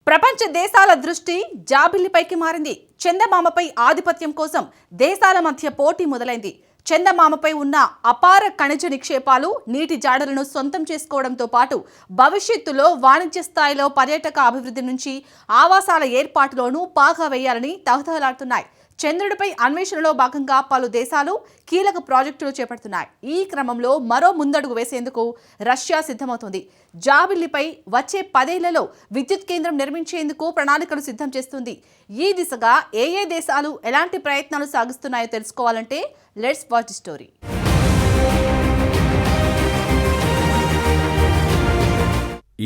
ప్రపంచ దేశాల దృష్టి జాబిల్లిపైకి మారింది. చందమామపై ఆధిపత్యం కోసం దేశాల మధ్య పోటీ మొదలైంది. చందమామపై ఉన్న అపార ఖనిజ నిక్షేపాలు, నీటి జాడలను సొంతం చేసుకోవడంతో పాటు భవిష్యత్తులో వాణిజ్య స్థాయిలో పర్యాటక అభివృద్ధి నుంచి ఆవాసాల ఏర్పాటులోనూ పాగా వేయాలని తహతహలాడుతున్నాయి. చంద్రుడిపై అన్వేషణలో భాగంగా పలు దేశాలు కీలక ప్రాజెక్టులు చేపడుతున్నాయి. ఈ క్రమంలో మరో ముందడుగు వేసేందుకు రష్యా సిద్ధమవుతోంది. జాబిల్లిపై వచ్చే 10 ఏళ్లలో విద్యుత్ కేంద్రం నిర్మించేందుకు ప్రణాళికలు సిద్ధం చేస్తుంది. ఈ దిశగా ఏ దేశాలు ఎలాంటి ప్రయత్నాలు సాగిస్తున్నాయో తెలుసుకోవాలంటే లెట్స్ వాచ్ ది స్టోరీ.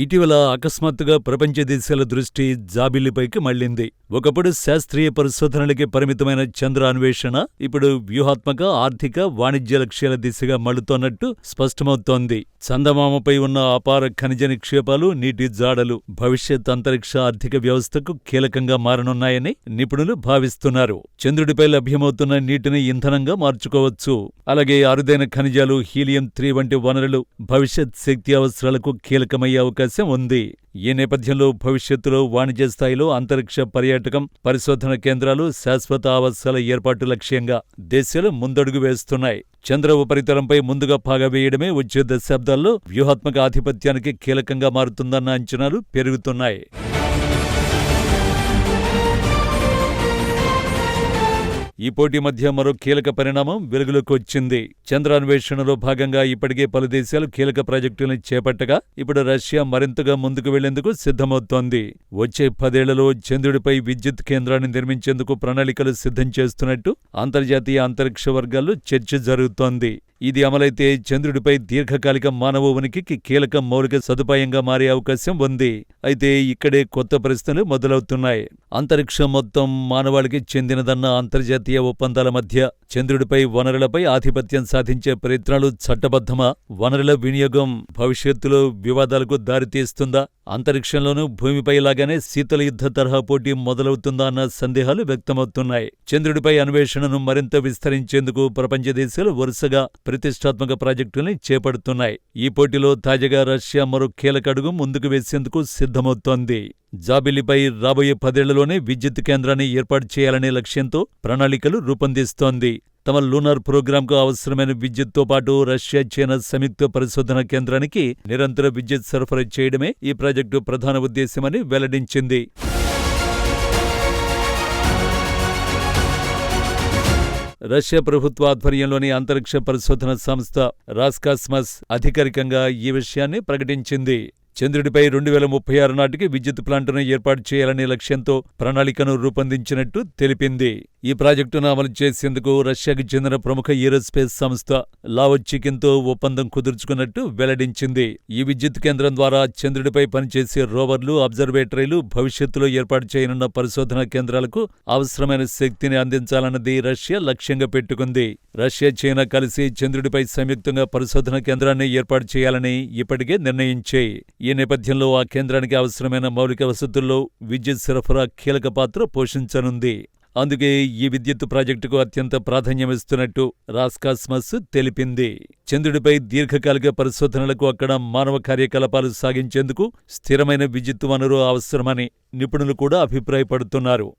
ఇటీవల అకస్మాత్తుగా ప్రపంచ దేశాల దృష్టి జాబిల్లిపైకి మళ్లింది. ఒకప్పుడు శాస్త్రీయ పరిశోధనలకి పరిమితమైన చంద్ర అన్వేషణ ఇప్పుడు వ్యూహాత్మక, ఆర్థిక, వాణిజ్య లక్ష్యాల దిశగా మళ్లుతోన్నట్టు స్పష్టమవుతోంది. చందమామపై ఉన్న అపార ఖనిజ నిక్షేపాలు, నీటి జాడలు భవిష్యత్ అంతరిక్ష ఆర్థిక వ్యవస్థకు కీలకంగా మారనున్నాయని నిపుణులు భావిస్తున్నారు. చంద్రుడిపై లభ్యమవుతున్న నీటిని ఇంధనంగా మార్చుకోవచ్చు. అలాగే అరుదైన ఖనిజాలు, హీలియం-3 వంటి వనరులు భవిష్యత్ శక్తి అవసరాలకు కీలకమయ్యే అవకాశం ఉంది. ఈ నేపథ్యంలో భవిష్యత్తులో వాణిజ్య స్థాయిలో అంతరిక్ష పర్యాటకం, పరిశోధన కేంద్రాలు, శాశ్వత ఆవాసాల ఏర్పాటు లక్ష్యంగా దేశాలు ముందడుగు వేస్తున్నాయి. చంద్ర ఉపరితలంపై ముందుగా పాగా వేయడమే వచ్చే దశాబ్దాల్లో వ్యూహాత్మక ఆధిపత్యానికి కీలకంగా మారుతుందన్న అంచనాలు పెరుగుతున్నాయి. ఈ పోటీ మధ్య మరో కీలక పరిణామం వెలుగులోకి వచ్చింది. చంద్రాన్వేషణలో భాగంగా ఇప్పటికే పలు దేశాలు కీలక ప్రాజెక్టులను చేపట్టగా ఇప్పుడు రష్యా మరింతగా ముందుకు వెళ్లేందుకు సిద్ధమవుతోంది. వచ్చే 10 ఏళ్లలో చంద్రుడిపై విద్యుత్ కేంద్రాన్ని నిర్మించేందుకు ప్రణాళికలు సిద్ధం చేస్తున్నట్టు అంతర్జాతీయ అంతరిక్ష వర్గాల్లో చర్చ జరుగుతోంది. ఇది అమలైతే చంద్రుడిపై దీర్ఘకాలిక మానవ ఉనికికి కీలక మౌలిక సదుపాయంగా మారే అవకాశం ఉంది. అయితే ఇక్కడే కొత్త ప్రశ్నలు మొదలవుతున్నాయి. అంతరిక్షం మొత్తం మానవాళికి చెందినదన్న అంతర్జాతీయ ఒప్పందాల మధ్య చంద్రుడిపై వనరులపై ఆధిపత్యం సాధించే ప్రయత్నాలు చట్టబద్ధమా? వనరుల వినియోగం భవిష్యత్తులో వివాదాలకు దారితీస్తుందా? అంతరిక్షంలోనూ భూమిపై లాగానే శీతల యుద్ధ తరహా పోటీ మొదలవుతుందా అన్న సందేహాలు వ్యక్తమవుతున్నాయి. చంద్రుడిపై అన్వేషణను మరింత విస్తరించేందుకు ప్రపంచ దేశాలు వరుసగా ప్రతిష్టాత్మక ప్రాజెక్టుల్ని చేపడుతున్నాయి. ఈ పోటీలో తాజాగా రష్యా మరో కీలక అడుగు ముందుకు వేసేందుకు సిద్ధమవుతోంది. జాబిల్లిపై రాబోయే 10 ఏళ్లలోనే విద్యుత్ కేంద్రాన్ని ఏర్పాటు చేయాలనే లక్ష్యంతో ప్రణాళికలు రూపొందిస్తోంది. తమ లూనార్ ప్రోగ్రాంకు అవసరమైన విద్యుత్తో పాటు రష్యా, చైనా సంయుక్త పరిశోధన కేంద్రానికి నిరంతర విద్యుత్ సరఫరా చేయడమే ఈ ప్రాజెక్టు ప్రధాన ఉద్దేశ్యమని వెల్లడించింది. రష్యా ప్రభుత్వ ఆధ్వర్యంలోని అంతరిక్ష పరిశోధన సంస్థ రాస్కాస్మస్ అధికారికంగా ఈ విషయాన్ని ప్రకటించింది. చంద్రుడిపై 2036 నాటికి విద్యుత్ ప్లాంటును ఏర్పాటు చేయాలనే లక్ష్యంతో ప్రణాళికను రూపొందించినట్టు తెలిపింది. ఈ ప్రాజెక్టును అమలు చేసేందుకు రష్యాకు చెందిన ప్రముఖ ఏరోస్పేస్ సంస్థ లావోచికిన్తో ఒప్పందం కుదుర్చుకున్నట్టు వెల్లడించింది. ఈ విద్యుత్ కేంద్రం ద్వారా చంద్రుడిపై పనిచేసే రోవర్లు, అబ్జర్వేటరీలు భవిష్యత్తులో ఏర్పాటు చేయనున్న పరిశోధనా కేంద్రాలకు అవసరమైన శక్తిని అందించాలన్నది రష్యా లక్ష్యంగా పెట్టుకుంది. రష్యా, చైనా కలిసి చంద్రుడిపై సంయుక్తంగా పరిశోధన కేంద్రాన్ని ఏర్పాటు చేయాలని ఇప్పటికే నిర్ణయించాయి. ఈ నేపథ్యంలో ఆ కేంద్రానికి అవసరమైన మౌలిక వసతుల్లో విద్యుత్ సరఫరా కీలక పాత్ర పోషించనుంది. అందుకే ఈ విద్యుత్ ప్రాజెక్టుకు అత్యంత ప్రాధాన్యమిస్తున్నట్టు రాస్కాస్మస్ తెలిపింది. చంద్రుడిపై దీర్ఘకాలిక పరిశోధనలకు అక్కడ మానవ కార్యకలాపాలు సాగించేందుకు స్థిరమైన విద్యుత్ వనరు అవసరమని నిపుణులు కూడా అభిప్రాయపడుతున్నారు.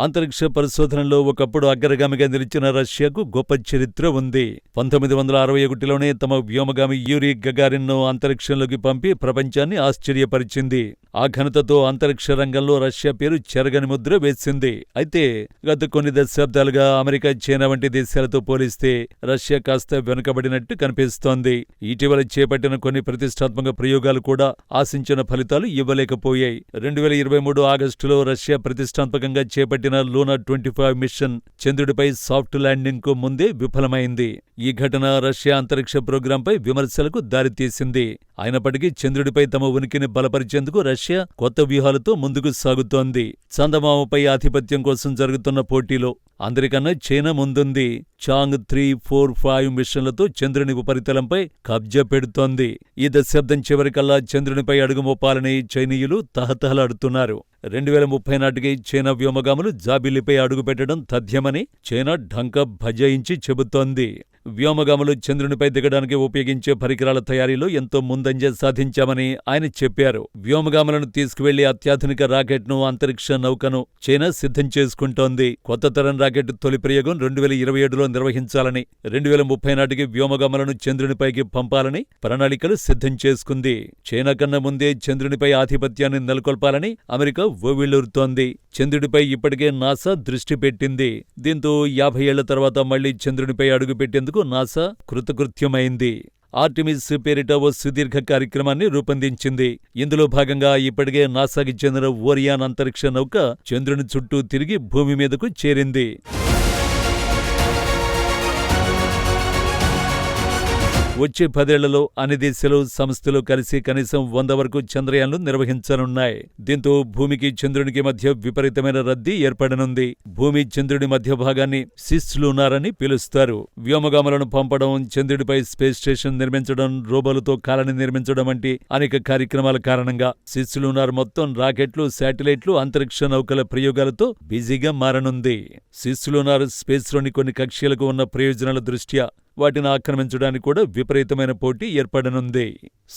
అంతరిక్ష పరిశోధనలో ఒకప్పుడు అగ్రగామిగా నిలిచిన రష్యాకు గొప్ప చరిత్ర ఉంది. 1961లోనే తమ వ్యోమగామి యూరీ గగారిన్ను అంతరిక్షంలోకి పంపి ప్రపంచాన్ని ఆశ్చర్యపరిచింది. ఆ ఘనతతో అంతరిక్ష రంగంలో రష్యా పేరు చెరగని ముద్ర వేసింది. అయితే గత కొన్ని దశాబ్దాలుగా అమెరికా, చైనా వంటి దేశాలతో పోలిస్తే రష్యా కాస్త వెనుకబడినట్టు కనిపిస్తోంది. ఇటీవల చేపట్టిన కొన్ని ప్రతిష్టాత్మక ప్రయోగాలు కూడా ఆశించిన ఫలితాలు ఇవ్వలేకపోయాయి. 2023 ఆగస్టులో రష్యా ప్రతిష్టాత్మకంగా చేపట్టిన లూనా 25 మిషన్ చంద్రుడిపై సాఫ్ట్ ల్యాండింగ్ కు ముందే విఫలమైంది. ఈ ఘటన రష్యా అంతరిక్ష ప్రోగ్రాంపై విమర్శలకు దారితీసింది. అయినప్పటికీ చంద్రుడిపై తమ ఉనికిని బలపరిచేందుకు రష్యా కొత్త వ్యూహాలతో ముందుకు సాగుతోంది. చందమామపై ఆధిపత్యం కోసం జరుగుతున్న పోటీలో అందరికన్నా చైనా ముందుంది. చాంగ్ 3-4-5 మిషన్లతో చంద్రుని ఉపరితలంపై కబ్జా పెడుతోంది. ఈ దశాబ్దం చివరికల్లా చంద్రునిపై అడుగు మోపాలని చైనీయులు తహతహలాడుతున్నారు. 2030 నాటికి చైనా వ్యోమగాములు జాబిల్లిపై అడుగుపెట్టడం తథ్యమని చైనా ఢంకా బజాయించి చెబుతోంది. వ్యోమగాములు చంద్రునిపై దిగడానికి ఉపయోగించే పరికరాల తయారీలో ఎంతో ముందంజ సాధించామని ఆయన చెప్పారు. వ్యోమగాములను తీసుకువెళ్లే అత్యాధునిక రాకెట్ను, అంతరిక్ష నౌకను చైనా సిద్ధం చేసుకుంటోంది. కొత్త తరం రాకెట్ తొలి ప్రయోగం 2027లో నిర్వహించాలని, 2030 నాటికి వ్యోమగాములను చంద్రునిపైకి పంపాలని ప్రణాళికలు సిద్ధం చేసుకుంది. చైనా కన్నా ముందే చంద్రునిపై ఆధిపత్యాన్ని నెలకొల్పాలని అమెరికా ఓవిళ్లూరుతోంది. చంద్రుడిపై ఇప్పటికే నాసా దృష్టి పెట్టింది. దీంతో 50 ఏళ్ల తర్వాత మళ్లీ చంద్రునిపై అడుగుపెట్టేందుకు నాసా కృతకృత్యమైంది. ఆర్టిమిస్ పేరిట ఓ సుదీర్ఘ కార్యక్రమాన్ని రూపొందించింది. ఇందులో భాగంగా ఇప్పటికే నాసాకి చెందిన ఓరియాన్ అంతరిక్ష నౌక చంద్రుని చుట్టూ తిరిగి భూమి మీదకు చేరింది. వచ్చే 10 ఏళ్లలో అన్ని దేశాలు, సంస్థలు కలిసి కనీసం 100 వరకు చంద్రయాన్లు నిర్వహించనున్నాయి. దీంతో భూమికి చంద్రునికి మధ్య విపరీతమైన రద్దీ ఏర్పడనుంది. భూమి చంద్రుడి మధ్య భాగాన్ని సిస్ లూనార్ అని పిలుస్తారు. వ్యోమగాములను పంపడం, చంద్రుడిపై స్పేస్ స్టేషన్ నిర్మించడం, రోబోలతో కాలనీ నిర్మించడం వంటి అనేక కార్యక్రమాల కారణంగా సిస్ లూనార్ మొత్తం రాకెట్లు, శాటిలైట్లు, అంతరిక్ష నౌకల ప్రయోగాలతో బిజీగా మారనుంది. సిస్ లూనార్ స్పేస్లోని కొన్ని కక్ష్యలకు ఉన్న ప్రయోజనాల దృష్ట్యా వాటిని ఆక్రమించడానికి కూడా విపరీతమైన పోటీ ఏర్పడనుంది.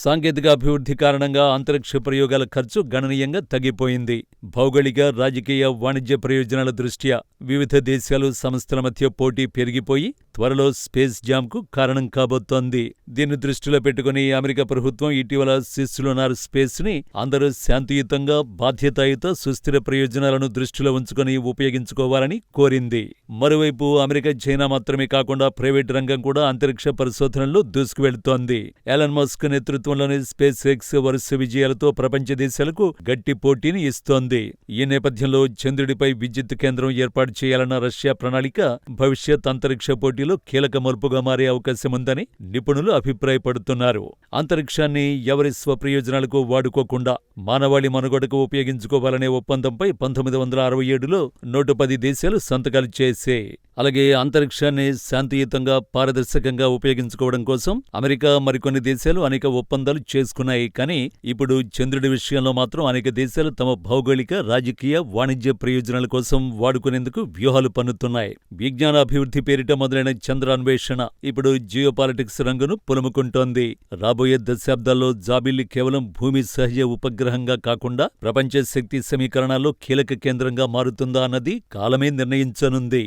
సాంకేతిక అభివృద్ధి కారణంగా అంతరిక్ష ప్రయోగాల ఖర్చు గణనీయంగా తగ్గిపోయింది. భౌగోళిక, రాజకీయ, వాణిజ్య ప్రయోజనాల దృష్ట్యా వివిధ దేశాలు, సంస్థల మధ్య పోటీ పెరిగిపోయి త్వరలో స్పేస్ జామ్కు కారణం కాబోతోంది. దీన్ని దృష్టిలో పెట్టుకుని అమెరికా ప్రభుత్వం ఇటీవల సిస్ లూనార్ స్పేస్ ని అందరూ శాంతియుతంగా, బాధ్యతాయుత, సుస్థిర ప్రయోజనాలను దృష్టిలో ఉంచుకుని ఉపయోగించుకోవాలని కోరింది. మరోవైపు అమెరికా, చైనా మాత్రమే కాకుండా ప్రైవేటు రంగం కూడా అంతరిక్ష పరిశోధనల్లో దూసుకువెళుతోంది. ఎలాన్ మస్క్ నేతృత్వంలోని స్పేస్ ఎక్స్ వరుస విజయాలతో ప్రపంచ దేశాలకు గట్టి పోటీని ఇస్తోంది. ఈ నేపథ్యంలో చంద్రుడిపై విద్యుత్ కేంద్రం ఏర్పాటు చేయాలన్న రష్యా ప్రణాళిక భవిష్యత్ అంతరిక్ష పోటీలో కీలక మలుపుగా మారే అవకాశముందని నిపుణులు అభిప్రాయపడుతున్నారు. అంతరిక్షాన్ని ఎవరి స్వప్రయోజనాలకు వాడుకోకుండా మానవాళి మనుగడకు ఉపయోగించుకోవాలనే ఒప్పందంపై 1967లో 110 దేశాలు సంతకాలు చేశాయి. అలాగే అంతరిక్షాన్ని శాంతియుతంగా, పారదర్శకంగా ఉపయోగించుకోవడం కోసం అమెరికా, మరికొన్ని దేశాలు అనేక ఒప్పందాలు చేసుకున్నాయి. కానీ ఇప్పుడు చంద్రుడి విషయంలో మాత్రం అనేక దేశాలు తమ భౌగోళిక, రాజకీయ, వాణిజ్య ప్రయోజనాల కోసం వాడుకునేందుకు వ్యూహాలు పన్నుతున్నాయి. విజ్ఞాన అభివృద్ధి పేరిట మొదలైన చంద్రాన్వేషణ ఇప్పుడు జియోపాలిటిక్స్ రంగును పులుముకుంటోంది. రాబోయే దశాబ్దాల్లో జాబిల్లి కేవలం భూమి సహజ ఉపగ్రహంగా కాకుండా ప్రపంచ శక్తి సమీకరణాల్లో కీలక కేంద్రంగా మారుతుందా అన్నది కాలమే నిర్ణయించనుంది.